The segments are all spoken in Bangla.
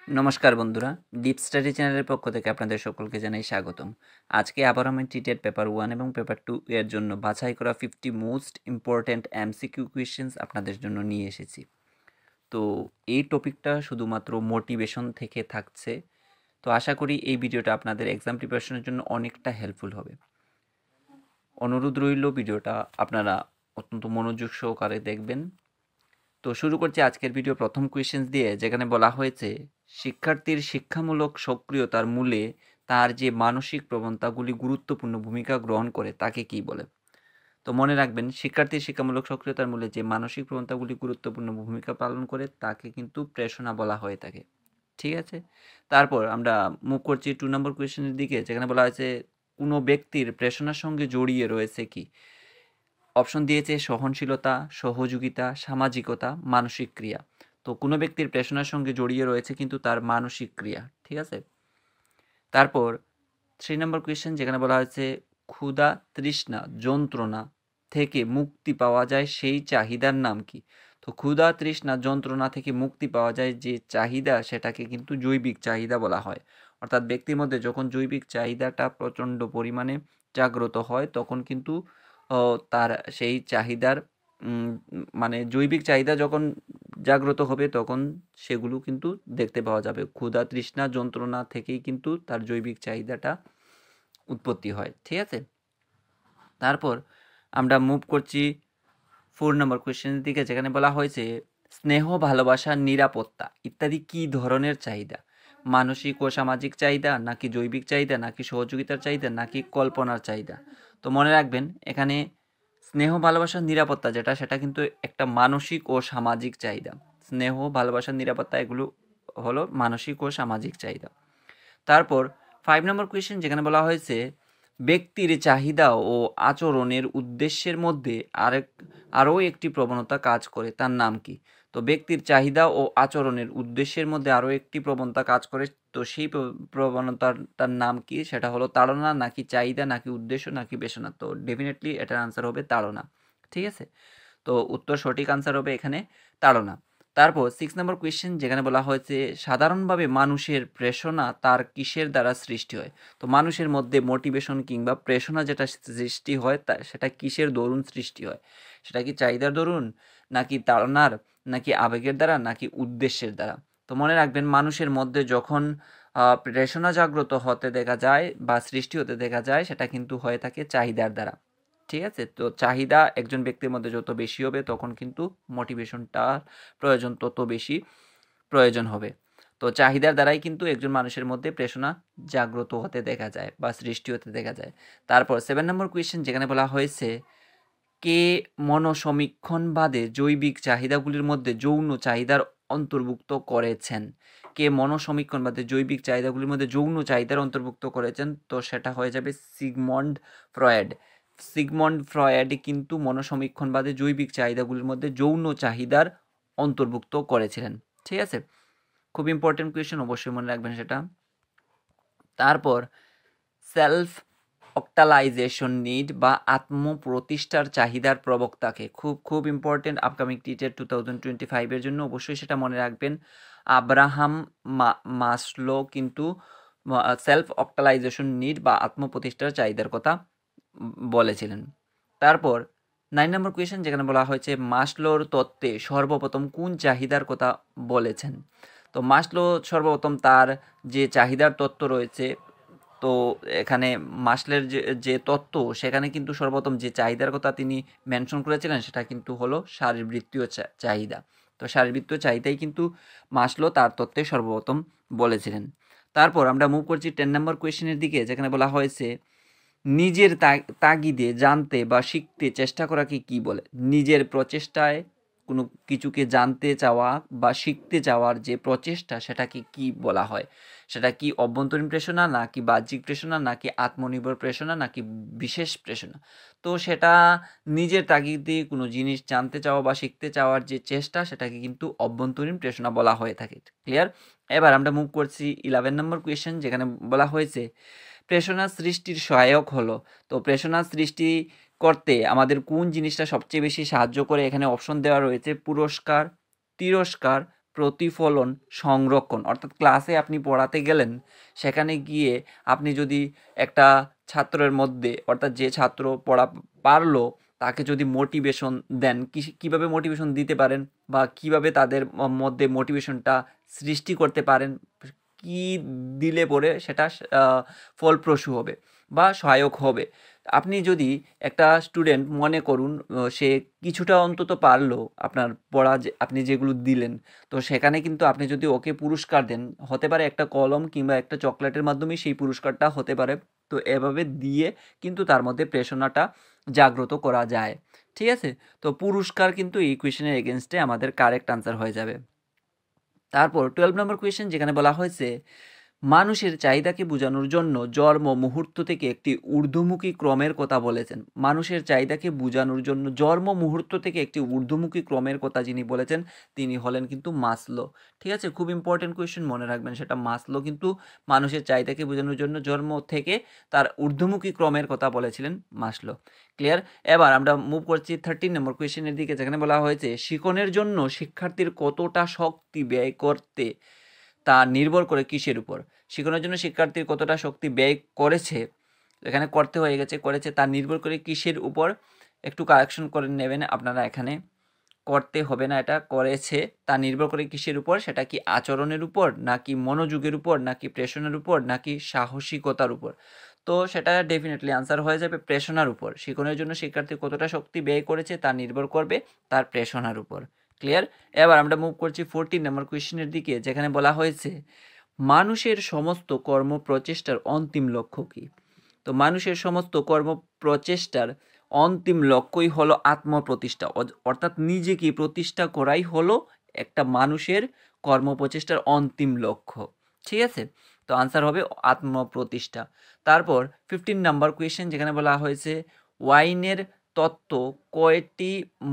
নমস্কার বন্ধুরা, ডিপ স্টাডি চ্যানেলের পক্ষ থেকে আপনাদের সকলকে জানাই স্বাগতম। আজকে আবার আমি টিটেট পেপার 1 এবং পেপার 2 এর জন্য বাছাই করা 50 মোস্ট ইম্পর্ট্যান্ট এমসিকিউ কোয়েশ্চেন্স আপনাদের জন্য নিয়ে এসেছি। তো এই টপিকটা শুধুমাত্র মোটিভেশন থেকে থাকছে। তো আশা করি এই ভিডিওটা আপনাদের এক্সাম প্রিপারেশনের জন্য অনেকটা হেল্পফুল হবে। অনুরোধ রইল ভিডিওটা আপনারা অত্যন্ত মনোযোগ সহকারে দেখবেন। তো শুরু করছি আজকের ভিডিও প্রথম কোয়েশ্চেন দিয়ে, যেখানে বলা হয়েছে শিক্ষার্থীর শিক্ষামূলক সক্রিয়তার মূলে তার যে মানসিক প্রবণতাগুলি গুরুত্বপূর্ণ ভূমিকা গ্রহণ করে তাকে কি বলে। তো মনে রাখবেন, শিক্ষার্থীর শিক্ষামূলক সক্রিয়তার মূলে যে মানসিক প্রবণতাগুলি গুরুত্বপূর্ণ ভূমিকা পালন করে তাকে কিন্তু প্রেরণা বলা হয়ে থাকে। ঠিক আছে, তারপর আমরা মুভ করছি 2 নম্বর কোয়েশ্চেনের দিকে, যেখানে বলা হয়েছে কোনো ব্যক্তির প্রেরণার সঙ্গে জড়িয়ে রয়েছে কি। অপশন দিয়েছে সহনশীলতা, সহযোগিতা, সামাজিকতা, মানসিক ক্রিয়া। তো কোনো ব্যক্তির প্রেরণার সঙ্গে জড়িয়ে রয়েছে কিন্তু তার মানসিক ক্রিয়া। ঠিক আছে, তারপর 3 নম্বর কোয়েশ্চেন, যেখানে বলা হয়েছে ক্ষুধা, তৃষ্ণা, যন্ত্রণা থেকে মুক্তি পাওয়া যায় সেই চাহিদার নাম কি। তো ক্ষুধা, তৃষ্ণা, যন্ত্রণা থেকে মুক্তি পাওয়া যায় যে চাহিদা সেটাকে কিন্তু জৈবিক চাহিদা বলা হয়। অর্থাৎ ব্যক্তির মধ্যে যখন জৈবিক চাহিদাটা প্রচণ্ড পরিমাণে জাগ্রত হয় তখন কিন্তু তার সেই চাহিদার মানে জৈবিক চাহিদা যখন জাগ্রত হবে তখন সেগুলো কিন্তু দেখতে পাওয়া যাবে। ক্ষুধা, তৃষ্ণা, যন্ত্রণা থেকেই কিন্তু তার জৈবিক চাহিদাটা উৎপত্তি হয়। ঠিক আছে, তারপর আমরা মুভ করছি 4 নম্বর কোয়েশ্চেনের দিকে, যেখানে বলা হয়েছে স্নেহ, ভালোবাসা, নিরাপত্তা ইত্যাদি কি ধরনের চাহিদা। মানসিক ও সামাজিক চাহিদা, নাকি জৈবিক চাহিদা, নাকি সহযোগিতার চাহিদা, নাকি কল্পনার চাহিদা। তো মনে রাখবেন, এখানে স্নেহ, ভালোবাসা, নিরাপত্তা যেটা সেটা কিন্তু একটা মানসিক ও সামাজিক চাহিদা। স্নেহ, ভালোবাসা, নিরাপত্তা এগুলো হলো মানসিক ও সামাজিক চাহিদা। তারপর 5 নম্বর কোয়েশ্চেন, যেখানে বলা হয়েছে ব্যক্তির চাহিদা ও আচরণের উদ্দেশ্যের মধ্যে আরও একটি প্রবণতা কাজ করে, তার নাম কি। তো ব্যক্তির চাহিদা ও আচরণের উদ্দেশ্যের মধ্যে আরও একটি প্রবণতা কাজ করে, তো সেই প্রবণতাটার নাম কি, সেটা হলো তাড়না, নাকি চাহিদা, নাকি উদ্দেশ্য, নাকি বেসনা। তো ডেফিনেটলি এটার আনসার হবে তাড়না। ঠিক আছে, তো উত্তর সঠিক আনসার হবে এখানে তাড়না। তারপর 6 নম্বর কোয়েশ্চেন, যেখানে বলা হয়েছে সাধারণভাবে মানুষের প্রেরণা তার কিসের দ্বারা সৃষ্টি হয়। তো মানুষের মধ্যে মোটিভেশন কিংবা প্রেরণা যেটা সৃষ্টি হয় তা সেটা কিসের দরুন সৃষ্টি হয়। সেটা কি চাহিদার দরুন, নাকি তাড়নার, নাকি আবেগের দ্বারা, নাকি উদ্দেশ্যের দ্বারা। তো মনে রাখবেন, মানুষের মধ্যে যখন প্রেরণা জাগ্রত হতে দেখা যায় বা সৃষ্টি হতে দেখা যায় সেটা কিন্তু হয়ে থাকে চাহিদার দ্বারা। ঠিক আছে, তো চাহিদা একজন ব্যক্তির মধ্যে যত বেশি হবে তখন কিন্তু মোটিভেশনটার প্রয়োজন তত বেশি প্রয়োজন হবে। তো চাহিদার দ্বারাই কিন্তু একজন মানুষের মধ্যে প্রেরণা জাগ্রত হতে দেখা যায় বা সৃষ্টি হতে দেখা যায়। তারপর 7 নম্বর কোয়েশ্চেন, যেখানে বলা হয়েছে কে মনোসমীক্ষণবাদে জৈবিক চাহিদাগুলির মধ্যে যৌন চাহিদার অন্তর্ভুক্ত করেছেন। কে মনোসমীক্ষণবাদে জৈবিক চাহিদাগুলির মধ্যে যৌন চাহিদার অন্তর্ভুক্ত করেছেন, তো সেটা হয়ে যাবে সিগমন্ড ফ্রয়েড। সিগমন্ড ফ্রয়েড কিন্তু মনোসমীক্ষণবাদে জৈবিক চাহিদাগুলির মধ্যে যৌন চাহিদার অন্তর্ভুক্ত করেছিলেন। ঠিক আছে, খুব ইম্পর্টেন্ট কোয়েশ্চেন, অবশ্যই মনে রাখবেন সেটা। তারপর সেলফ অক্টালাইজেশন নিড বা আত্মপ্রতিষ্ঠার চাহিদার প্রবক্তাকে, খুব খুব ইম্পর্টেন্ট আপকামিং টিটের 2025-এর জন্য, অবশ্যই সেটা মনে রাখবেন। আব্রাহাম মাসলো কিন্তু সেলফ অক্টালাইজেশন নিড বা আত্মপ্রতিষ্ঠার চাহিদার কথা বলেছিলেন। তারপর 9 নম্বর কোয়েশ্চেন, যেখানে বলা হয়েছে মাসলোর তত্ত্বে সর্বপ্রথম কোন চাহিদার কথা বলেছেন। তো মাসলো সর্বপ্রথম তার যে চাহিদার তত্ত্ব রয়েছে, তো এখানে মাসলের যে তত্ত্ব সেখানে কিন্তু সর্বপ্রথম যে চাহিদার কথা তিনি মেনশন করেছিলেন সেটা কিন্তু হলো শারীরবৃত্তীয় চাহিদা। তো শারীরবৃত্তীয় চাহিদাই কিন্তু মাসলো তার তত্ত্বে সর্বপ্রথম বলেছিলেন। তারপর আমরা মুভ করছি 10 নম্বর কোয়েশ্চেনের দিকে, যেখানে বলা হয়েছে নিজের তাগিদে জানতে বা শিখতে চেষ্টা করাকে কি বলে। নিজের প্রচেষ্টায় কোনো কিছুকে জানতে চাওয়া বা শিখতে চাওয়ার যে প্রচেষ্টা সেটাকে কি বলা হয়। সেটা কি অভ্যন্তরীণ প্রেরণা, নাকি বাহ্যিক প্রেরণা, নাকি আত্মনির্ভর প্রেরণা, নাকি বিশেষ প্রেরণা। তো সেটা নিজের তাগিদে কোনো জিনিস জানতে চাওয়া বা শিখতে চাওয়ার যে চেষ্টা সেটাকে কিন্তু অভ্যন্তরীণ প্রেরণা বলা হয়ে থাকে। ক্লিয়ার। এবার আমরা মুভ করছি 11 নম্বর কোয়েশ্চেন, যেখানে বলা হয়েছে প্রেরণা সৃষ্টির সহায়ক হলো। তো প্রেরণা সৃষ্টি করতে আমাদের কোন জিনিসটা সবচেয়ে বেশি সাহায্য করে, এখানে অপশন দেওয়া রয়েছে পুরস্কার, তিরস্কার, প্রতিফলন সংরক্ষণ। অর্থাৎ ক্লাসে আপনি পড়াতে গেলেন, সেখানে গিয়ে আপনি যদি একটা ছাত্রের মধ্যে, অর্থাৎ যে ছাত্র পড়া পারলো তাকে যদি মোটিভেশন দেন, কীভাবে মোটিভেশন দিতে পারেন বা কিভাবে তাদের মধ্যে মোটিভেশনটা সৃষ্টি করতে পারেন, কি দিলে পরে সেটা ফলপ্রসূ হবে বা সহায়ক হবে। আপনি যদি একটা স্টুডেন্ট মনে করুন সে কিছুটা অন্তত পারলো আপনার পড়া, যে আপনি যেগুলো দিলেন, তো সেখানে কিন্তু আপনি যদি ওকে পুরস্কার দেন, হতে পারে একটা কলম কিংবা একটা চকলেটের মাধ্যমে সেই পুরস্কারটা হতে পারে। তো এভাবে দিয়ে কিন্তু তার মধ্যে প্রেরণাটা জাগ্রত করা যায়। ঠিক আছে, তো পুরস্কার কিন্তু এই কোয়েশ্চেনের এগেনস্টে আমাদের কারেক্ট আনসার হয়ে যাবে। তারপর 12 নম্বর কোয়েশ্চেন, যেখানে বলা হয়েছে মানুষের চাহিদাকে বোঝানোর জন্য জন্ম মুহূর্ত থেকে একটি ঊর্ধ্বমুখী ক্রমের কথা বলেছেন। মানুষের চাহিদাকে বোঝানোর জন্য জন্ম মুহূর্ত থেকে একটি ঊর্ধ্বমুখী ক্রমের কথা যিনি বলেছেন তিনি হলেন কিন্তু মাসলো। ঠিক আছে, খুব ইম্পর্টেন্ট কোয়েশ্চেন, মনে রাখবেন সেটা। মাসলো কিন্তু মানুষের চাহিদাকে বোঝানোর জন্য জন্ম থেকে তার ঊর্ধ্বমুখী ক্রমের কথা বলেছিলেন মাসলো। ক্লিয়ার? এবার আমরা মুভ করছি 13 নম্বর কোয়েশ্চেনের দিকে, যেখানে বলা হয়েছে শিক্ষণের জন্য শিক্ষার্থীর কতটা শক্তি ব্যয় করতে তা নির্ভর করে কিসের উপর? শিক্ষণের জন্য শিক্ষার্থীর কতটা শক্তি ব্যয় করেছে, এখানে করতে হয়ে গেছে করেছে, তা নির্ভর করে কিসের উপর? একটু কারেকশন করে নেবেন আপনারা, এখানে করতে হবে না, এটা করেছে তা নির্ভর করে কিসের উপর? সেটা কি আচরণের উপর, নাকি মনোযোগের উপর, নাকি প্রেরণার উপর, নাকি সাহসিকতার উপর? তো সেটা ডেফিনেটলি আনসার হয়ে যাবে প্রেরণার উপর। শিক্ষণের জন্য শিক্ষার্থী কতটা শক্তি ব্যয় করেছে তা নির্ভর করবে তার প্রেরণার উপর। ক্লিয়ার? এবার আমরা মুভ করছি 14 নম্বর কোয়েশ্চেনের দিকে, যেখানে বলা হয়েছে মানুষের সমস্ত কর্ম প্রচেষ্টার অন্তিম লক্ষ্য কী? তো মানুষের সমস্ত কর্ম প্রচেষ্টার অন্তিম লক্ষ্যই হলো আত্মপ্রতিষ্ঠা, অর্থাৎ নিজেকে প্রতিষ্ঠা করাই হলো একটা মানুষের কর্মপ্রচেষ্টার অন্তিম লক্ষ্য। ঠিক আছে, তো আনসার হবে আত্মপ্রতিষ্ঠা। তারপর 15 নাম্বার কোয়েশ্চেন, যেখানে বলা হয়েছে ওয়াইনের তত্ত্ব কয়টি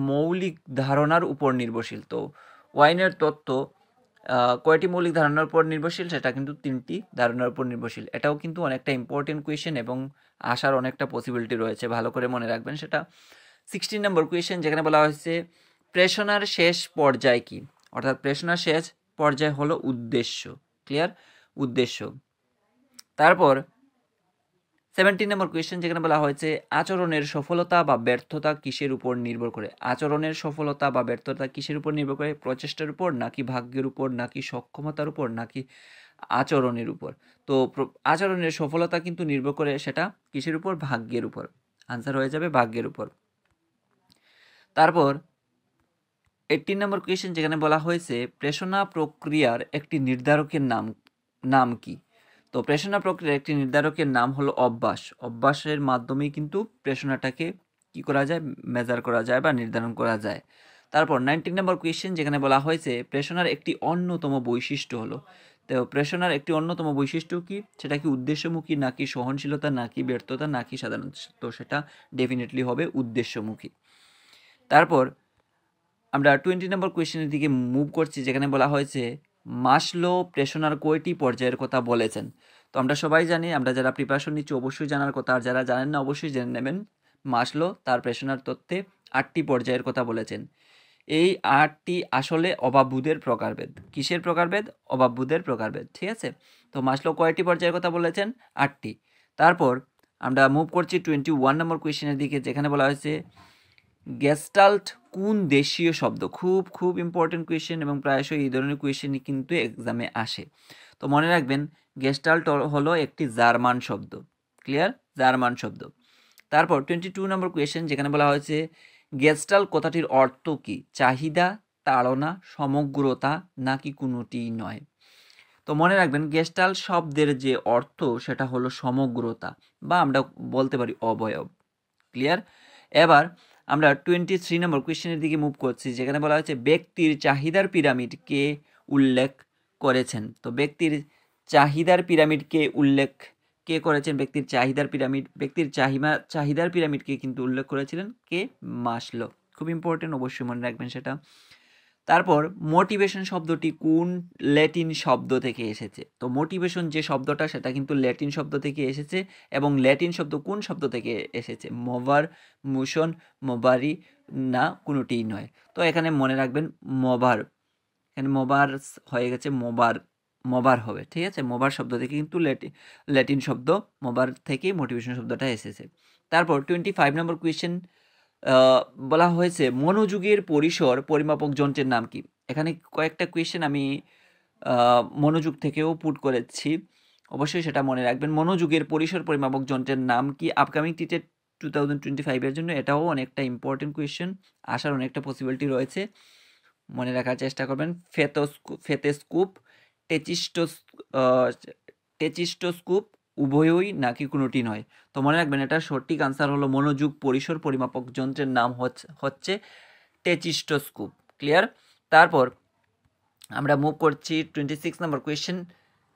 মৌলিক ধারণার উপর নির্ভরশীল? তো ওয়াইনের তত্ত্ব কয়টি মৌলিক ধারণার উপর নির্ভরশীল? সেটা কিন্তু 3টি ধারণার উপর নির্ভরশীল। এটাও কিন্তু অনেকটা ইম্পর্টেন্ট কোয়েশ্চেন এবং আসার অনেকটা পসিবিলিটি রয়েছে, ভালো করে মনে রাখবেন সেটা। 16 নম্বর কোয়েশ্চেন, যেখানে বলা হয়েছে প্রেরণার শেষ পর্যায় কি? অর্থাৎ প্রেরণার শেষ পর্যায় হলো উদ্দেশ্য। ক্লিয়ার? উদ্দেশ্য। তারপর 17 নম্বর কোয়েশ্চেন, যেখানে বলা হয়েছে আচরণের সফলতা বা ব্যর্থতা কিসের উপর নির্ভর করে? আচরণের সফলতা বা ব্যর্থতা কিসের উপর নির্ভর করে? প্রচেষ্টার উপর, নাকি ভাগ্যের উপর, নাকি সক্ষমতার উপর, নাকি আচরণের উপর? তো আচরণের সফলতা কিন্তু নির্ভর করে সেটা কিসের উপর? ভাগ্যের উপর। আনসার হয়ে যাবে ভাগ্যের উপর। তারপর 18 নম্বর কোয়েশ্চেন, যেখানে বলা হয়েছে প্রেরণা প্রক্রিয়ার একটি নির্ধারকের নাম কি? তো প্রেরণা প্রক্রিয়ার একটি নির্ধারকের নাম হলো অভ্যাস। অভ্যাসের মাধ্যমেই কিন্তু প্রেরণাটাকে কি করা যায়? মেজার করা যায় বা নির্ধারণ করা যায়। তারপর 19 নম্বর কোয়েশ্চেন, যেখানে বলা হয়েছে প্রেরণার একটি অন্যতম বৈশিষ্ট্য হলো। তো প্রেরণার একটি অন্যতম বৈশিষ্ট্য কি? সেটা কি উদ্দেশ্যমুখী, নাকি সহনশীলতা, নাকি ব্যর্থতা, নাকি সাধারণ? তো সেটা ডেফিনেটলি হবে উদ্দেশ্যমুখী। তারপর আমরা 20 নম্বর কোয়েশ্চেনের দিকে মুভ করছি, যেখানে বলা হয়েছে মাসলো প্রেরণার কয়টি পর্যায়ের কথা বলেছেন? তো আমরা সবাই জানি, আমরা যারা প্রিপারেশন নিচ্ছি অবশ্যই জানার কথা, আর যারা জানেন না অবশ্যই জেনে নেবেন। মাসলো তার প্রেরণার তত্ত্বে 8টি পর্যায়ের কথা বলেছেন। এই 8টি আসলে অভাববোধের প্রকারভেদ। কিসের প্রকারভেদ? অভাববোধের প্রকারভেদ। ঠিক আছে, তো মাসলো কয়টি পর্যায়ের কথা বলেছেন? 8টি। তারপর আমরা মুভ করছি 21 নম্বর কোয়েশ্চেনের দিকে, যেখানে বলা হয়েছে গেস্টাল্ট কোন দেশীয় শব্দ? খুব ইম্পর্টেন্ট কোয়েশ্চেন এবং প্রায়শই এই ধরনের কোয়েশ্চেনই কিন্তু এক্সামে আসে। তো মনে রাখবেন গেস্টাল্ট হলো একটি জার্মান শব্দ। ক্লিয়ার? জার্মান শব্দ। তারপর 22 নম্বর কোয়েশ্চেন, যেখানে বলা হয়েছে গেস্টাল্ট কথাটির অর্থ কি? চাহিদা, তাড়না, সমগ্রতা, নাকি কোনোটিই নয়? তো মনে রাখবেন গেস্টাল্ট শব্দের যে অর্থ সেটা হলো সমগ্রতা, বা আমরা বলতে পারি অবয়ব। ক্লিয়ার? এবার আমরা 23 নম্বর কোয়েশ্চেনের দিকে মুভ করছি, যেখানে বলা হয়েছে ব্যক্তির চাহিদার পিরামিড কে উল্লেখ করেছেন? তো ব্যক্তির চাহিদার পিরামিডকে উল্লেখ কে করেছেন? ব্যক্তির চাহিদার পিরামিডকে কিন্তু উল্লেখ করেছিলেন কে? মাসলো। খুব ইম্পর্টেন্ট, অবশ্যই মনে রাখবেন সেটা। তারপর মোটিভেশন শব্দটি কোন ল্যাটিন শব্দ থেকে এসেছে? তো মোটিভেশন যে শব্দটা সেটা কিন্তু ল্যাটিন শব্দ থেকে এসেছে, এবং ল্যাটিন শব্দ কোন শব্দ থেকে এসেছে? মোভার, মোশন, মোভারি, না কোনোটিই নয়। তো এখানে মনে রাখবেন মোভার। এখানে মোবার্স হয়ে গেছে মোবার, মোবার হবে, ঠিক আছে। মোবার শব্দ থেকে কিন্তু ল্যাটিন শব্দ মোবার থেকেই মোটিভেশন শব্দটা এসেছে। তারপর 25 নম্বর কোয়েশ্চেন বলা হয়েছে মনোযোগের পরিসর পরিমাপক যন্ত্রের নাম কি। এখানে কয়েকটা কোয়েশ্চেন আমি মনোযোগ থেকেও পুট করেছি, অবশ্যই সেটা মনে রাখবেন। মনোযোগের পরিসর পরিমাপক যন্ত্রের নাম কি? আপকামিং টিটেড 2025-এর জন্য এটাও অনেকটা ইম্পর্টেন্ট কোয়েশ্চেন, আসার অনেকটা পসিবিলিটি রয়েছে, মনে রাখার চেষ্টা করবেন। ফেতেস্কুপ, টেচিস্টোস্কুপ উভয়ই নাকি কোনোটি নয়? তো মনে রাখবেন এটার সঠিক আনসার হলো মনোযোগ পরিসর পরিমাপক যন্ত্রের নাম হচ্ছে টেচিস্টোস্কুপ। ক্লিয়ার? তারপর আমরা মুভ করছি 26 নম্বর কোয়েশ্চেন,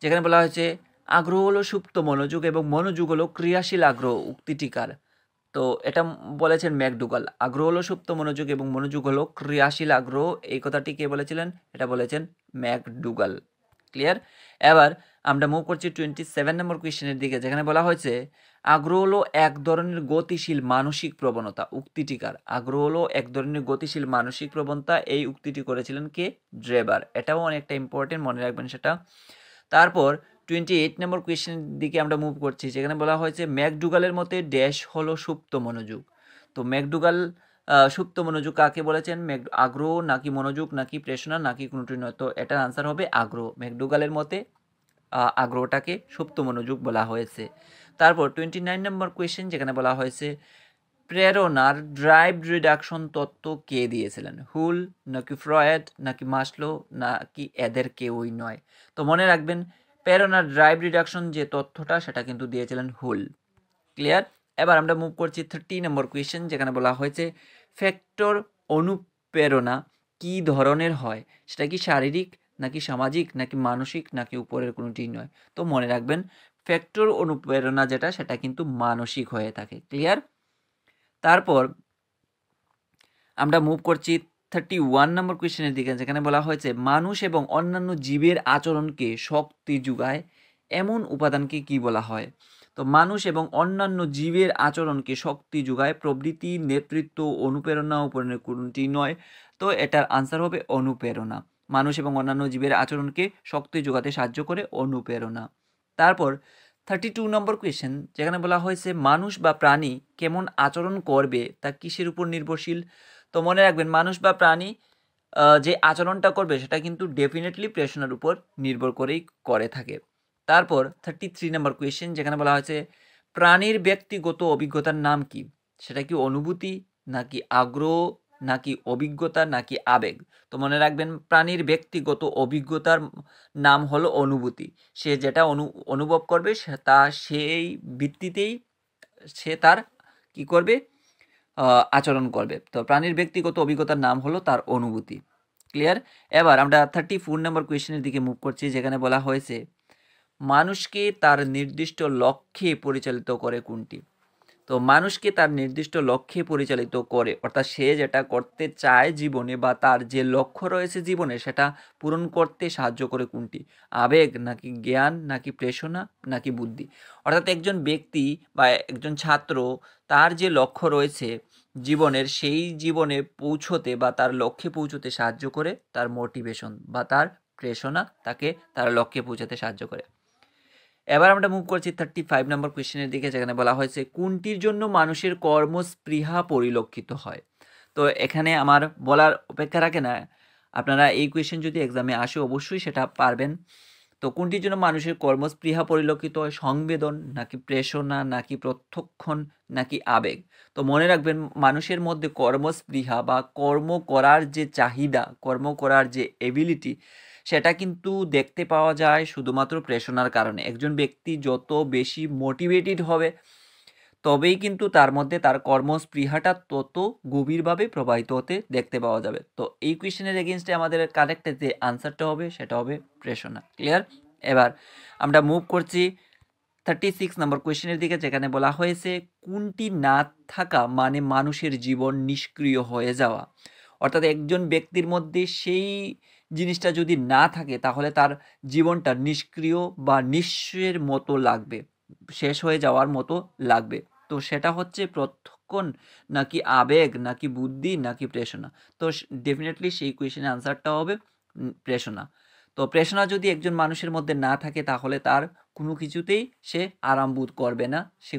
যেখানে বলা হয়েছে আগ্রহ হলো সুপ্ত মনোযোগ এবং মনোযোগ হলো ক্রিয়াশীল আগ্রহ, উক্তিটি কার? তো এটা বলেছেন ম্যাকডুগাল। আগ্রহ হলো সুপ্ত মনোযোগ এবং মনোযোগ হলো ক্রিয়াশীল আগ্রহ, এই কথাটি কে বলেছিলেন? এটা বলেছেন ম্যাকডুগাল। ক্লিয়ার? এবার আমরা মুভ করছি 27 নম্বর কোয়েশ্চেনের দিকে, যেখানে বলা হয়েছে আগ্রহ হলো এক ধরনের গতিশীল মানসিক প্রবণতা, উক্তিটি কার? আগ্রহ হলো এক ধরনের গতিশীল মানসিক প্রবণতা, এই উক্তিটি করেছিলেন কে? ড্রেবার। এটাও অনেকটা ইম্পর্টেন্ট, মনে রাখবেন সেটা। তারপর 28 নম্বর কোয়েশ্চেনের দিকে আমরা মুভ করছি, যেখানে বলা হয়েছে ম্যাকডুগালের মতে ড্যাশ হলো সুপ্ত মনোযোগ। তো ম্যাকডুগাল সুপ্ত মনোযোগ কাকে বলেছেন? আগ্রহ নাকি মনোযোগ নাকি প্রেরণা নাকি কোনোটি নয়? তো এটার আনসার হবে আগ্রহ। ম্যাকডুগালের মতে আগ্রহটাকে সুপ্ত মনোযোগ বলা হয়েছে। তারপর 29 নম্বর কোয়েশ্চেন, যেখানে বলা হয়েছে প্রেরণার ড্রাইভ রিডাকশন তত্ত্ব কে দিয়েছিলেন? হুল নাকি ফ্রয়েড নাকি মাসলো নাকি এদের কেউই নয়? তো মনে রাখবেন প্রেরণার ড্রাইভ রিডাকশন যে তথ্যটা সেটা কিন্তু দিয়েছিলেন হুল। ক্লিয়ার? এবার আমরা মুভ করছি 30 নম্বর কোয়েশ্চেন, যেখানে বলা হয়েছে ফ্যাক্টর অনুপ্রেরণা কি ধরনের হয়? সেটা কি শারীরিক নাকি সামাজিক নাকি মানসিক নাকি উপরের কোনোটি নয়? তো মনে রাখবেন ফ্যাক্টর অনুপ্রেরণা যেটা সেটা কিন্তু মানসিক হয়ে থাকে। ক্লিয়ার? তারপর আমরা মুভ করছি 31 নম্বর কোয়েশ্চেনের দিকে, যেখানে বলা হয়েছে মানুষ এবং অন্যান্য জীবের আচরণকে শক্তি যোগায় এমন উপাদানকে কি বলা হয়? তো মানুষ এবং অন্যান্য জীবের আচরণকে শক্তি যোগায় প্রবৃত্তি, নেতৃত্ব, অনুপ্রেরণা, উপরের কোনটি নয়? তো এটার আনসার হবে অনুপ্রেরণা। মানুষ এবং অন্যান্য জীবের আচরণকে শক্তি যোগাতে সাহায্য করে অনুপ্রেরণা। তারপর 32 নম্বর কোয়েশ্চেন, যেখানে বলা হয়েছে মানুষ বা প্রাণী কেমন আচরণ করবে তা কিসের উপর নির্ভরশীল? তো মনে রাখবেন মানুষ বা প্রাণী যে আচরণটা করবে সেটা কিন্তু ডেফিনেটলি প্রেরণার উপর নির্ভর করেই করে থাকে। তারপর 33 নম্বর কোয়েশ্চেন, যেখানে বলা হয়েছে প্রাণীর ব্যক্তিগত অভিজ্ঞতার নাম কি? সেটা কি অনুভূতি নাকি আগ্রহ নাকি অভিজ্ঞতা নাকি আবেগ? তো মনে রাখবেন প্রাণীর ব্যক্তিগত অভিজ্ঞতার নাম হলো অনুভূতি। সে যেটা অনুভব করবে তা সেই ভিত্তিতেই সে তার কি করবে? আচরণ করবে। তো প্রাণীর ব্যক্তিগত অভিজ্ঞতার নাম হলো তার অনুভূতি। ক্লিয়ার? এবার আমরা 34 নম্বর কোয়েশ্চেনের দিকে মুভ করছি, যেখানে বলা হয়েছে মানুষকে তার নির্দিষ্ট লক্ষ্যে পরিচালিত করে কোনটি? তো মানুষকে তার নির্দিষ্ট লক্ষ্যে পরিচালিত করে, অর্থাৎ সে যেটা করতে চায় জীবনে বা তার যে লক্ষ্য রয়েছে জীবনে সেটা পূরণ করতে সাহায্য করে কোনটি? আবেগ নাকি জ্ঞান নাকি প্রেরণা নাকি বুদ্ধি? অর্থাৎ একজন ব্যক্তি বা একজন ছাত্র তার যে লক্ষ্য রয়েছে জীবনের, সেই জীবনে পৌঁছতে বা তার লক্ষ্যে পৌঁছতে সাহায্য করে তার মোটিভেশন বা তার প্রেরণা তাকে তার লক্ষ্যে পৌঁছাতে সাহায্য করে। এবার আমরা মুভ করছি 35 নম্বর কোয়েশ্চেনের দিকে, যেখানে বলা হয়েছে কোনটির জন্য মানুষের কর্মস্পৃহা পরিলক্ষিত হয়? তো এখানে আমার বলার অপেক্ষা রাখে না, আপনারা এই কোয়েশ্চেন যদি এক্সামে আসে অবশ্যই সেটা পারবেন। তো কোনটির জন্য মানুষের কর্মস্পৃহা পরিলক্ষিত হয়? সংবেদন নাকি প্রেরণা নাকি প্রত্যক্ষণ নাকি আবেগ? তো মনে রাখবেন মানুষের মধ্যে কর্মস্পৃহা বা কর্ম করার যে চাহিদা, কর্ম করার যে এবিলিটি সেটা কিন্তু দেখতে পাওয়া যায় শুধুমাত্র প্রেরণার কারণে। একজন ব্যক্তি যত বেশি মোটিভেটেড হবে তবেই কিন্তু তার মধ্যে তার কর্মস্পৃহাটা তত গভীরভাবে প্রবাহিত হতে দেখতে পাওয়া যাবে। তো এই কোয়েশ্চেনের এগেনস্টে আমাদের কারেক্ট যে আনসারটা হবে সেটা হবে প্রেরণা। ক্লিয়ার? এবার আমরা মুভ করছি 36 নম্বর কোয়েশ্চেনের দিকে, যেখানে বলা হয়েছে কোনটি না থাকা মানে মানুষের জীবন নিষ্ক্রিয় হয়ে যাওয়া? অর্থাৎ একজন ব্যক্তির মধ্যে সেই জিনিসটা যদি না থাকে তাহলে তার জীবনটা নিষ্ক্রিয় বা নিঃস্বের মতো লাগবে, শেষ হয়ে যাওয়ার মতো লাগবে। তো সেটা হচ্ছে প্রত্যক্ষণ নাকি আবেগ নাকি বুদ্ধি নাকি প্রেরণা? তো ডেফিনেটলি সেই কোয়েশ্চেনের আনসারটা হবে প্রেষণা। তো প্রেষণা যদি একজন মানুষের মধ্যে না থাকে তাহলে তার কোনো কিছুতেই সে আরাম বোধ করবে না, সে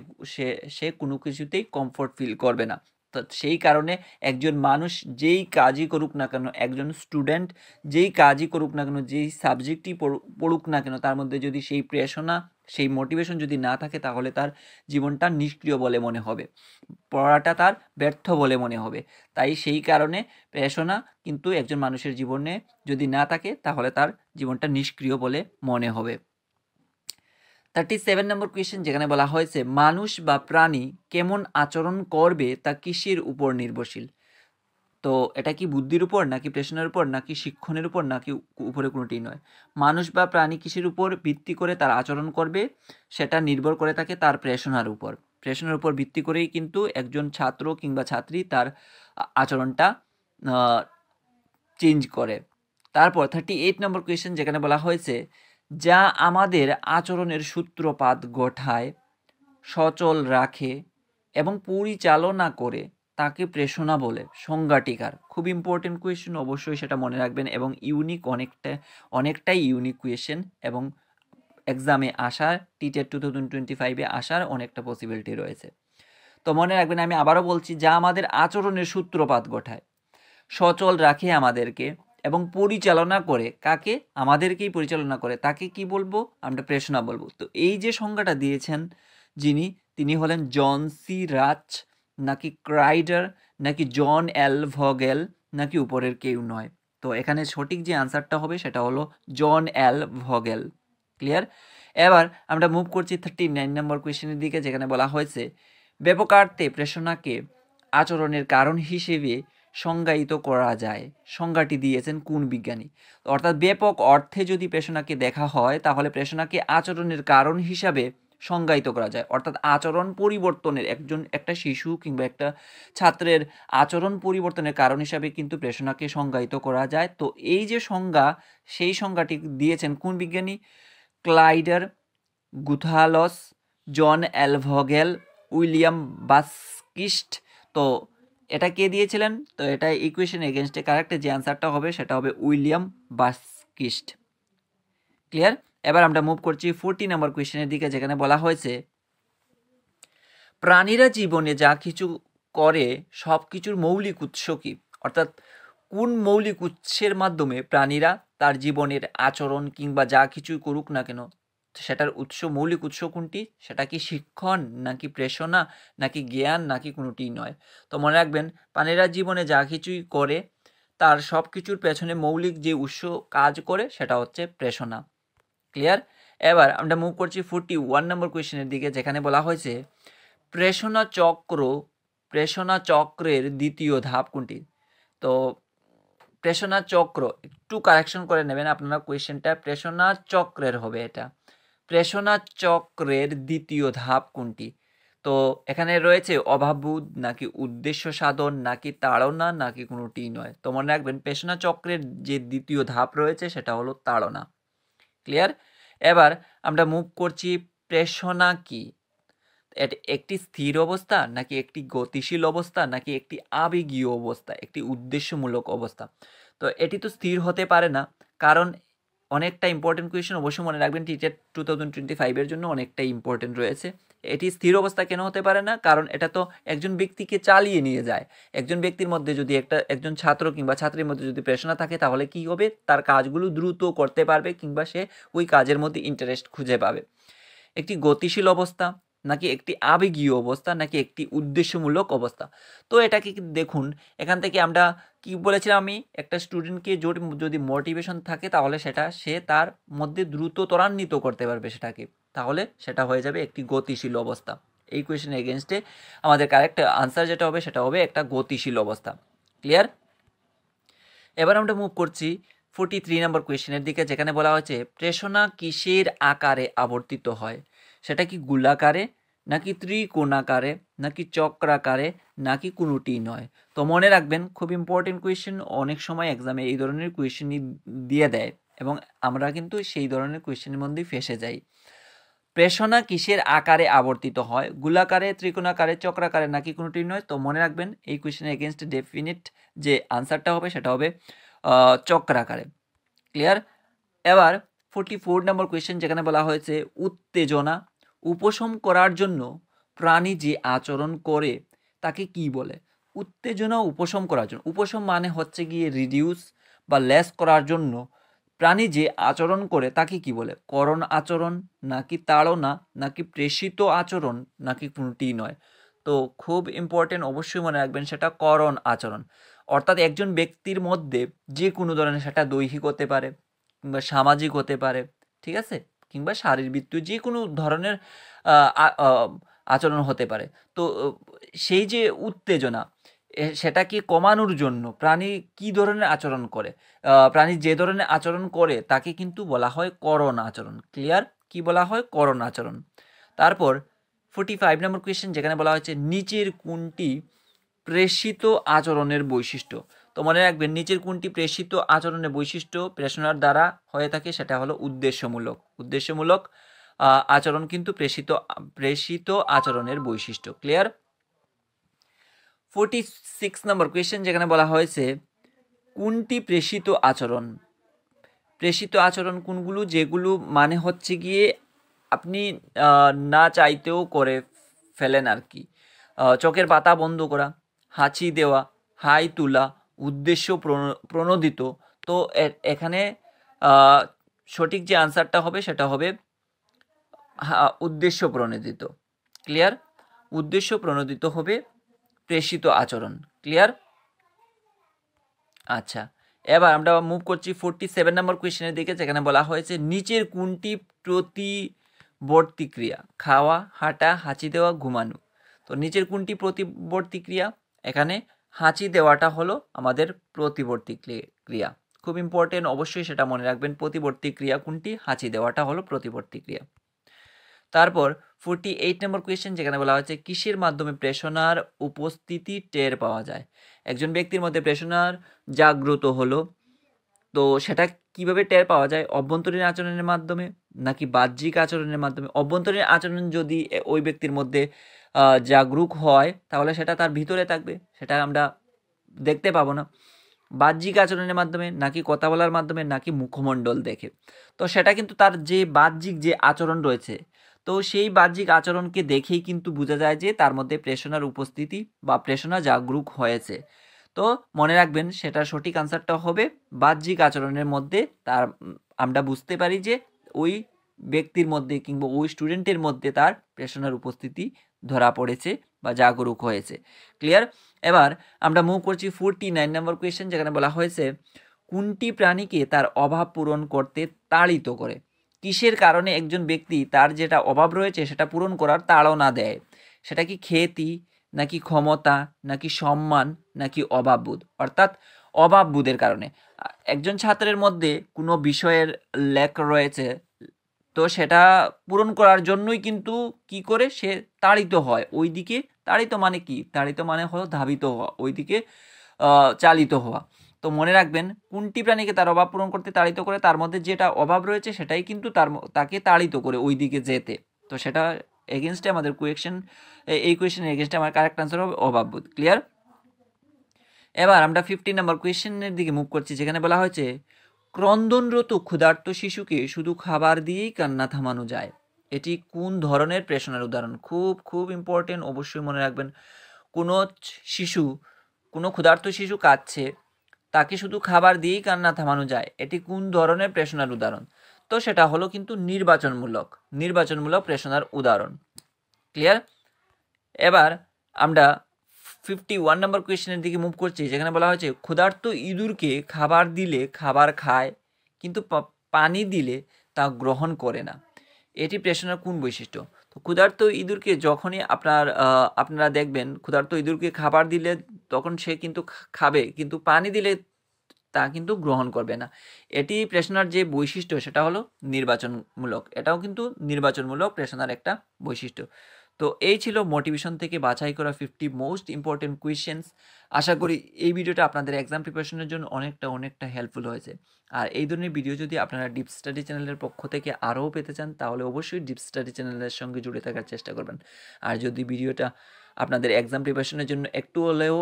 সে কোনো কিছুতেই কমফোর্ট ফিল করবে না। তো সেই কারণে একজন মানুষ যেই কাজই করুক না কেন, একজন স্টুডেন্ট যেই কাজই করুক না কেন, যেই সাবজেক্টই পড়ুক না কেন, তার মধ্যে যদি সেই প্রেরণা, সেই মোটিভেশন যদি না থাকে তাহলে তার জীবনটা নিষ্ক্রিয় বলে মনে হবে, পড়াটা তার ব্যর্থ বলে মনে হবে। তাই সেই কারণে প্রেরণা কিন্তু একজন মানুষের জীবনে যদি না থাকে তাহলে তার জীবনটা নিষ্ক্রিয় বলে মনে হবে। 37 নম্বর কোয়েশ্চেন, যেখানে বলা হয়েছে মানুষ বা প্রাণী কেমন আচরণ করবে তা কিসের উপর নির্ভরশীল। তো এটা কি বুদ্ধির উপর, নাকি প্রেষণার উপর, নাকি শিক্ষণের উপর, নাকি উপরে কোনোটি নয়। মানুষ বা প্রাণী কিসের উপর ভিত্তি করে তার আচরণ করবে সেটা নির্ভর করে থাকে তার প্রেষণার উপর। প্রেষণার উপর ভিত্তি করেই কিন্তু একজন ছাত্র কিংবা ছাত্রী তার আচরণটা চেঞ্জ করে। তারপর 38 নম্বর কোয়েশ্চেন, যেখানে বলা হয়েছে যা আমাদের আচরণের সূত্রপাত ঘটায়, সচল রাখে এবং পরিচালনা করে তাকে প্রেষণা বলে। সংজ্ঞাটিকার খুব ইম্পর্টেন্ট কোয়েশ্চেন, অবশ্যই সেটা মনে রাখবেন এবং ইউনিক, অনেকটাই ইউনিক কোয়েশ্চেন এবং এক্সামে আসার, টিটেট 2025-এ আসার অনেকটা পসিবিলিটি রয়েছে। তো মনে রাখবেন, আমি আবারও বলছি, যা আমাদের আচরণের সূত্রপাত ঘটায়, সচল রাখে আমাদেরকে এবং পরিচালনা করে, কাকে? আমাদেরকেই পরিচালনা করে, তাকে কি বলবো? আমরা প্রেষণা বলবো। তো এই যে সংজ্ঞাটা দিয়েছেন তিনি হলেন জন সি রাচ, নাকি ক্রাইডার, নাকি জন এল ভগেল, নাকি উপরের কেউ নয়। তো এখানে সঠিক যে আনসারটা হবে সেটা হলো জন এল ভগেল। ক্লিয়ার? এবার আমরা মুভ করছি 39 নম্বর কোয়েশ্চেনের দিকে, যেখানে বলা হয়েছে ব্যাপকার্থে প্রেষণাকে আচরণের কারণ হিসেবে সংজ্ঞায়িত করা যায়। সংজ্ঞাটি দিয়েছেন কোন বিজ্ঞানী? অর্থাৎ ব্যাপক অর্থে যদি প্রেষণাকে দেখা হয় তাহলে প্রেষণাকে আচরণের কারণ হিসাবে সংজ্ঞায়িত করা যায়। অর্থাৎ আচরণ পরিবর্তনের, একটা শিশু কিংবা একটা ছাত্রের আচরণ পরিবর্তনের কারণ হিসাবে কিন্তু প্রেষণাকে সংজ্ঞায়িত করা যায়। তো এই যে সংজ্ঞা, সেই সংজ্ঞাটি দিয়েছেন কোন বিজ্ঞানী? ক্লাইডার, গুথালস, জন এল ভগেল, উইলিয়াম বাস্কিস্ট। তো এটা কে দিয়েছিলেন? তো এটা ইকুয়েশন এগেনস্টে কারেক্ট যে আনসারটা হবে সেটা হবে উইলিয়াম বাস্কিস্ট। ক্লিয়ার? এবার আমরা মুভ করছি 40 নম্বর কোয়েশ্চেনের দিকে, যেখানে বলা হয়েছে প্রাণীরা জীবনে যা কিছু করে সব কিছুর মৌলিক উৎস কি? অর্থাৎ কোন মৌলিক উৎসের মাধ্যমে প্রাণীরা তার জীবনের আচরণ কিংবা যা কিছুই করুক না কেন সেটার উৎস, মৌলিক উৎস কোনটি? সেটা কি শিক্ষণ, নাকি প্রেষণা, নাকি জ্ঞান, নাকি কোনোটি নয়? তো মনে রাখবেন, প্রাণীরা জীবনে যা কিছুই করে তার সব কিছুর পেছনে মৌলিক যে উৎস কাজ করে সেটা হচ্ছে প্রেষণা। ক্লিয়ার? এবার আমরা মুভ করছি 41 নম্বর কোয়েশ্চেনের দিকে, যেখানে বলা হয়েছে প্রেষণা চক্রের দ্বিতীয় ধাপ কোনটি? তো প্রেষণা চক্র, একটু কারেকশন করে নেবেন আপনারা কোয়েশ্চেনটা, প্রেষণা চক্রের হবে এটা। প্রেষণা চক্রের দ্বিতীয় ধাপ কোনটি? তো এখানে রয়েছে অভাববোধ, নাকি উদ্দেশ্য সাধন, নাকি তাড়না, নাকি কোনোটি নয়। তো মনে রাখবেন, প্রেষণা চক্রের যে দ্বিতীয় ধাপ রয়েছে সেটা হলো তাড়না। ক্লিয়ার? এবার আমরা মুভ করছি প্রেষণা কি? একটি স্থির অবস্থা, নাকি একটি গতিশীল অবস্থা, নাকি একটি আবেগীয় অবস্থা, একটি উদ্দেশ্যমূলক অবস্থা? তো এটি তো স্থির হতে পারে না, কারণ অনেকটা ইম্পর্টেন্ট কোয়েশ্চেন, অবশ্যই মনে রাখবেন, টিটেট 2025-এর জন্য অনেকটা ইম্পর্টেন্ট রয়েছে। এটি স্থির অবস্থা কেন হতে পারে না? কারণ এটা তো একজন ব্যক্তিকে চালিয়ে নিয়ে যায়। একজন ব্যক্তির মধ্যে যদি একজন ছাত্র কিংবা ছাত্রীর মধ্যে যদি প্রেরণা থাকে তাহলে কি হবে? তার কাজগুলো দ্রুত করতে পারবে কিংবা সে ওই কাজের মধ্যে ইন্টারেস্ট খুঁজে পাবে। একটি গতিশীল অবস্থা, নাকি একটি আবেগীয় অবস্থা, নাকি একটি উদ্দেশ্যমূলক অবস্থা? তো এটাকে দেখুন, এখান থেকে আমরা কি বলেছিলাম, আমি একটা স্টুডেন্টকে যদি মোটিভেশন থাকে তাহলে সে তার মধ্যে দ্রুত ত্বরান্বিত করতে পারবে সেটাকে, তাহলে সেটা হয়ে যাবে একটি গতিশীল অবস্থা। এই কোয়েশ্চেন এগেনস্টে আমাদের কারেক্ট আনসার যেটা হবে সেটা হবে একটা গতিশীল অবস্থা। ক্লিয়ার? এবার আমরা মুভ করছি 43 নম্বর কোয়েশ্চেনের দিকে, যেখানে বলা হয়েছে প্রেষণা কিসের আকারে আবর্তিত হয়? সেটা কি গোলাকারে, নাকি ত্রিকোণাকারে, নাকি চক্রাকারে, নাকি কোনোটি নয়? তো মনে রাখবেন, খুব ইম্পর্টেন্ট কোয়েশ্চেন, অনেক সময় এক্সামে এই ধরনের কোয়েশ্চেনই দিয়ে দেয় এবং আমরা কিন্তু সেই ধরনের কোয়েশ্চেনের মধ্যেই ফেসে যাই। প্রেষণা কিসের আকারে আবর্তিত হয়? গোলাকারে, ত্রিকোণাকারে, চক্রাকারে, নাকি কোনোটি নয়? তো মনে রাখবেন, এই কোয়েশ্চেনের এগেনস্ট ডেফিনিট যে আনসারটা হবে সেটা হবে চক্রাকারে। ক্লিয়ার। এবার 44 নম্বর কোয়েশ্চেন, যেখানে বলা হয়েছে উত্তেজনা উপশম করার জন্য প্রাণী যে আচরণ করে তাকে কি বলে? উত্তেজনা উপশম করার জন্য, উপশম মানে হচ্ছে গিয়ে রিডিউস বা লেস করার জন্য প্রাণী যে আচরণ করে তাকে কি বলে? করণ আচরণ, নাকি তাড়না, নাকি প্রেষিত আচরণ, নাকি কোনটি নয়? তো খুব ইম্পর্টেন্ট, অবশ্যই মনে রাখবেন সেটা করণ আচরণ। অর্থাৎ একজন ব্যক্তির মধ্যে যে কোনো ধরনের, সেটা দৈহিক হতে পারে কিংবা সামাজিক হতে পারে, ঠিক আছে, কিংবা শারীরবৃত্তীয় যে কোনো ধরনের আচরণ হতে পারে। তো সেই যে উত্তেজনা, সেটাকে কমানোর জন্য প্রাণী কি ধরনের আচরণ করে, প্রাণী যে ধরনের আচরণ করে তাকে কিন্তু বলা হয় করণ আচরণ। ক্লিয়ার? কি বলা হয়? করণ আচরণ। তারপর 45 নম্বর কোয়েশ্চেন, যেখানে বলা হয়েছে নিচের কোনটি প্রেষিত আচরণের বৈশিষ্ট্য? তো মনে রাখবেন, নিচের কোনটি প্রেষিত আচরণের বৈশিষ্ট্য প্রেষণার দ্বারা হয়ে থাকে? সেটা হলো উদ্দেশ্যমূলক। উদ্দেশ্যমূলক আচরণ কিন্তু প্রেষিত আচরণের বৈশিষ্ট্য। ক্লিয়ার? 46 নম্বর কোয়েশ্চেন, যেখানে বলা হয়েছে কোনটি প্রেষিত আচরণ? প্রেষিত আচরণ কোনগুলো? যেগুলো মানে হচ্ছে গিয়ে আপনি না চাইতেও করে ফেলেন আর কি। চোখের পাতা বন্ধ করা, হাঁচি দেওয়া, হাই তোলা, উদ্দেশ্য প্রণোদিত। তো এখানে সঠিক যে আনসারটা হবে সেটা হবে উদ্দেশ্য প্রণোদিত। ক্লিয়ার? উদ্দেশ্য প্রণোদিত হবে প্রেষিত আচরণ। ক্লিয়ার? আচ্ছা, এবার আমরা মুভ করছি 47 নম্বর কোয়েশ্চেনের দিকে, যেখানে বলা হয়েছে নিচের কোনটি প্রতিবর্তী ক্রিয়া? খাওয়া, হাঁটা, হাঁচি দেওয়া, ঘুমানো। তো নিচের কোনটি প্রতিবর্তী ক্রিয়া? এখানে হাঁচি দেওয়াটা হলো আমাদের প্রতিবর্তী ক্রিয়া। খুব ইম্পর্টেন্ট, অবশ্যই সেটা মনে রাখবেন। প্রতিবর্তী ক্রিয়া কোনটি? হাঁচি দেওয়াটা হলো প্রতিবর্তী ক্রিয়া। তারপর 48 নম্বর কোয়েশ্চেন, যেখানে বলা হয়েছে কিসের মাধ্যমে প্রেষণার উপস্থিতি টের পাওয়া যায়? একজন ব্যক্তির মধ্যে প্রেষণার জাগ্রত হলো, তো সেটা কিভাবে টের পাওয়া যায়? অভ্যন্তরীণ আচরণের মাধ্যমে, নাকি বাহ্যিক আচরণের মাধ্যমে? অভ্যন্তরীণ আচরণ যদি ওই ব্যক্তির মধ্যে জাগরুক হয় তাহলে সেটা তার ভিতরে থাকবে, সেটা আমরা দেখতে পাবো না। বাহ্যিক আচরণের মাধ্যমে, নাকি কথা বলার মাধ্যমে, নাকি মুখমণ্ডল দেখে? তো সেটা কিন্তু তার যে বাহ্যিক যে আচরণ রয়েছে, তো সেই বাহ্যিক আচরণকে দেখেই কিন্তু বোঝা যায় যে তার মধ্যে প্রেষণার উপস্থিতি বা প্রেষণা জাগরুক হয়েছে। তো মনে রাখবেন সেটার সঠিক আনসারটা হবে বাহ্যিক আচরণের মধ্যে তার আমরা বুঝতে পারি যে ওই ব্যক্তির মধ্যে কিংবা ওই স্টুডেন্টের মধ্যে তার প্রেষণার উপস্থিতি ধরা পড়েছে বা জাগরুক হয়েছে। ক্লিয়ার? এবার আমরা মুভ করছি 49 নম্বর কোয়েশ্চেন, যেখানে বলা হয়েছে কোনটি প্রাণীকে তার অভাব পূরণ করতে তাড়িত করে? কিসের কারণে একজন ব্যক্তি তার যেটা অভাব রয়েছে সেটা পূরণ করার তাড়না দেয়? সেটা কি খ্যাতি, নাকি ক্ষমতা, নাকি সম্মান, নাকি অভাববোধ? অর্থাৎ অভাববোধের কারণে একজন ছাত্রের মধ্যে কোনো বিষয়ের ল্যাক রয়েছে, তো সেটা পূরণ করার জন্যই কিন্তু কি করে সে তাড়িত হয় ওই দিকে। তাড়িত মানে কি? তাড়িত মানে হলো ধাবিত হওয়া, ওই দিকে চালিত হওয়া। তো মনে রাখবেন কোনটি প্রাণীকে তার অভাব পূরণ করতে তাড়িত করে? তার মধ্যে যেটা অভাব রয়েছে সেটাই কিন্তু তাকে তাড়িত করে ওই দিকে যেতে। তো সেটা এগেনস্টে আমাদের এই কোয়েশ্চেনের এগেনস্টে আমার কারেক্ট আনসার হবে অভাববোধ। ক্লিয়ার? এবার আমরা 15 নম্বর কোয়েশ্চেনের দিকে মুভ করছি, যেখানে বলা হয়েছে ক্রন্দনরত ক্ষুধার্ত শিশুকে শুধু খাবার দিয়েই কান্না থামানো যায়? এটি কোন ধরনের প্রেষণার উদাহরণ? খুব খুব ইম্পর্টেন্ট, অবশ্যই মনে রাখবেন। কোনো শিশু, কোনো ক্ষুধার্ত শিশু কাঁদছে, তাকে শুধু খাবার দিয়েই কান্না থামানো যায়, এটি কোন ধরনের প্রেষণার উদাহরণ? তো সেটা হলো কিন্তু নির্বাচনমূলক প্রেষণার উদাহরণ। ক্লিয়ার? এবার আমরা 51 নম্বর কোয়েশ্চেনের দিকে মুভ করছি, যেখানে বলা হয়েছে ক্ষুধার্ত ইঁদুরকে খাবার দিলে খাবার খায়, কিন্তু পানি দিলে তা গ্রহণ করে না। এটি প্রেষণার কোন বৈশিষ্ট্য? তো ক্ষুধার্ত ইঁদুরকে যখনই আপনারা দেখবেন, ক্ষুধার্ত ইঁদুরকে খাবার দিলে তখন সে কিন্তু খাবে, কিন্তু পানি দিলে তা কিন্তু গ্রহণ করবে না। এটি প্রেষণার যে বৈশিষ্ট্য সেটা হলো নির্বাচনমূলক। এটাও কিন্তু নির্বাচনমূলক প্রেষণার একটা বৈশিষ্ট্য। তো এই ছিল মোটিভেশন থেকে বাছাই করা 50 মোস্ট ইম্পর্টেন্ট কোয়েশ্চেন্স। আশা করি এই ভিডিওটা আপনাদের এক্সাম প্রিপারেশনের জন্য অনেকটা হেল্পফুল হয়েছে। আর এই ধরনের ভিডিও যদি আপনারা ডিপ স্টাডি চ্যানেলের পক্ষ থেকে আরও পেতে চান তাহলে অবশ্যই ডিপ স্টাডি চ্যানেলের সঙ্গে জুড়ে থাকার চেষ্টা করবেন। আর যদি ভিডিওটা আপনাদের এক্সাম প্রিপারেশনের জন্য একটু হলেও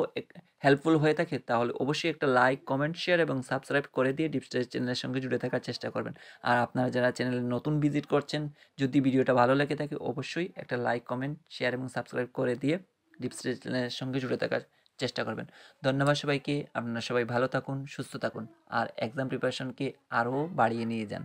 হেল্পফুল হয়ে থাকে, তাহলে অবশ্যই একটা লাইক, কমেন্ট, শেয়ার এবং সাবস্ক্রাইব করে দিয়ে ডিপ স্টাডি চ্যানেলের সঙ্গে জুড়ে থাকার চেষ্টা করবেন। আর আপনারা যারা চ্যানেলে নতুন ভিজিট করছেন, যদি ভিডিওটা ভালো লেগে থাকে অবশ্যই একটা লাইক, কমেন্ট, শেয়ার এবং সাবস্ক্রাইব করে দিয়ে ডিপ স্টাডি চ্যানেলের সঙ্গে জুড়ে থাকার চেষ্টা করবেন। ধন্যবাদ সবাইকে। আপনারা সবাই ভালো থাকুন, সুস্থ থাকুন আর এক্সাম প্রিপারেশনকে আরও বাড়িয়ে নিয়ে যান।